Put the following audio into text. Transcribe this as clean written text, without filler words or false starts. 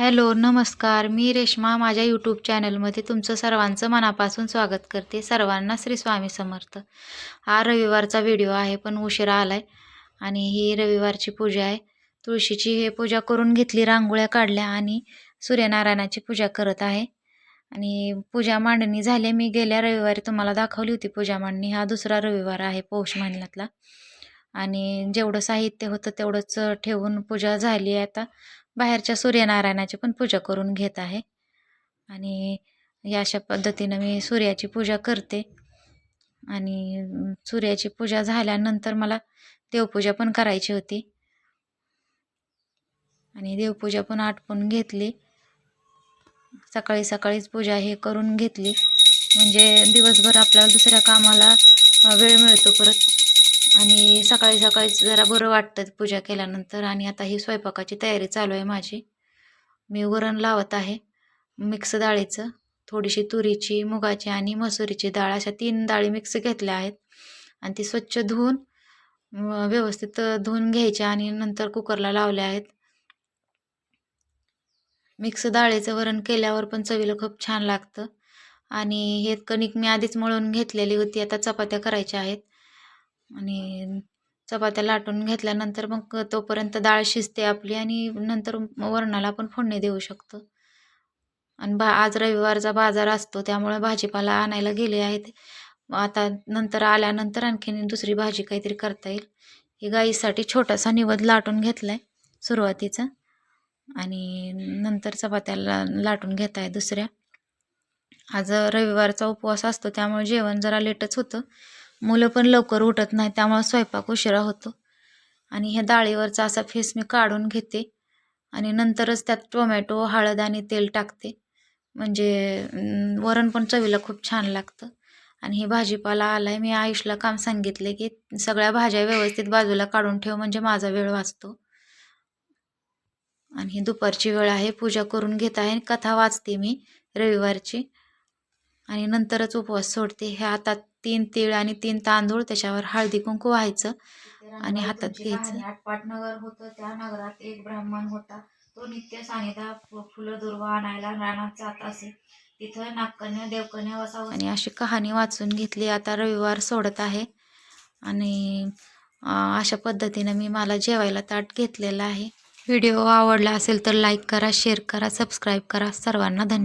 Hello, नमस्कार. मी रेश्मा. माझ्या YouTube चॅनलमध्ये तुमचं सर्वांचं मनापासून स्वागत करते. सर्वांना श्री स्वामी समर्थ. हा रविवारचा व्हिडिओ आहे, पण उशिरा आलाय आणि ही रविवारची पूजा आहे. तुळशीची हे पूजा करून घेतली, रांगोळ्या काढल्या आणि सूर्यनारायणाची पूजा करत आहे. आणि पूजा मांडणी झाली. मी गेल्या रविवारी तुम्हाला दाखवली होती पूजा मांडणी. हा दुसरा रविवार आहे पौष महिन्यातला. आणि जेवढं साहित्य होतं तेवढंच ठेवून पूजा झाली आहे. आता बाहेरच्या सूर्यनारायणाची पण पूजा करून घेत आहे. आणि या अशा पद्धतीनं मी सूर्याची पूजा करते. आणि सूर्याची पूजा झाल्यानंतर मला देवपूजा पण करायची होती आणि देवपूजा पण आटपून घेतली. सकाळी सकाळीच पूजा हे करून घेतली, म्हणजे दिवसभर आपल्याला दुसऱ्या कामाला वेळ मिळतो परत. आणि सकाळी सकाळीच जरा बरं वाटतं पूजा केल्यानंतर. आणि आता ही स्वयंपाकाची तयारी चालू आहे माझी. मी वरण लावत आहे मिक्स डाळीचं, थोडीशी तुरीची, मुगाची आणि मसुरीची डाळ, अशा 3 डाळी मिक्स घेतल्या आहेत. आणि ती स्वच्छ धुवून व्यवस्थित धुवून घ्यायच्या आणि नंतर कुकरला लावल्या आहेत. मिक्स डाळीचं वरण केल्यावर पण चवीला खूप छान लागतं. आणि हे कणिक मी आधीच मळून घेतलेली होती. आता चपात्या करायच्या आहेत आणि चपात्या लाटून घेतल्यानंतर मग तोपर्यंत डाळ शिजते आपली आणि नंतर वरणाला आपण फोडणी देऊ शकतो. आणि आज रविवारचा बाजार असतो, त्यामुळे भाजीपाला आणायला गेले आहेत. आता नंतर आल्यानंतर आणखीन दुसरी भाजी काहीतरी करता येईल. ही गाईसाठी छोटासा निवद लाटून घेतलाय सुरुवातीचा आणि नंतर चपात्याला लाटून घेत आहे दुसऱ्या. आज रविवारचा उपवास असतो, त्यामुळे जेवण जरा लेटच होतं. मुलं पण लवकर उठत नाही, त्यामुळे स्वयंपाक उशिरा होतो. आणि ह्या डाळीवरचा असा फेस मी काढून घेते आणि नंतरच त्यात टोमॅटो, हळद आणि तेल टाकते, म्हणजे वरण पण चवीला खूप छान लागतं. आणि हे भाजीपाला आलाय. मी आयुषला काम सांगितले की सगळ्या भाज्या व्यवस्थित बाजूला काढून ठेव, म्हणजे माझा वेळ वाचतो. आणि ही दुपारची वेळ आहे. पूजा करून घेत आहे, कथा वाचते मी रविवारची आणि नंतरच उपवास सोडते. ह्या हातात 3 तीळ आणि 3 तांदूळ, त्याच्यावर हळदी कुंकू व्हायचं आणि हातात घ्यायचं. आटपाटनगर होतं, त्या नगरात एक ब्राह्मण होता. तो नित्य सानिधा फुलं दुर्वा आणायला रानात जात असे. तिथं नागकन्या देवकन्या वसावत. आणि अशी कहाणी वाचून घेतली. आता रविवार सोडत आहे आणि अशा पद्धतीनं मी मला जेवायला ताट घेतलेलं आहे. व्हिडिओ आवडला असेल तर लाईक करा, शेअर करा, सबस्क्राईब करा. सर्वांना धन्यवाद.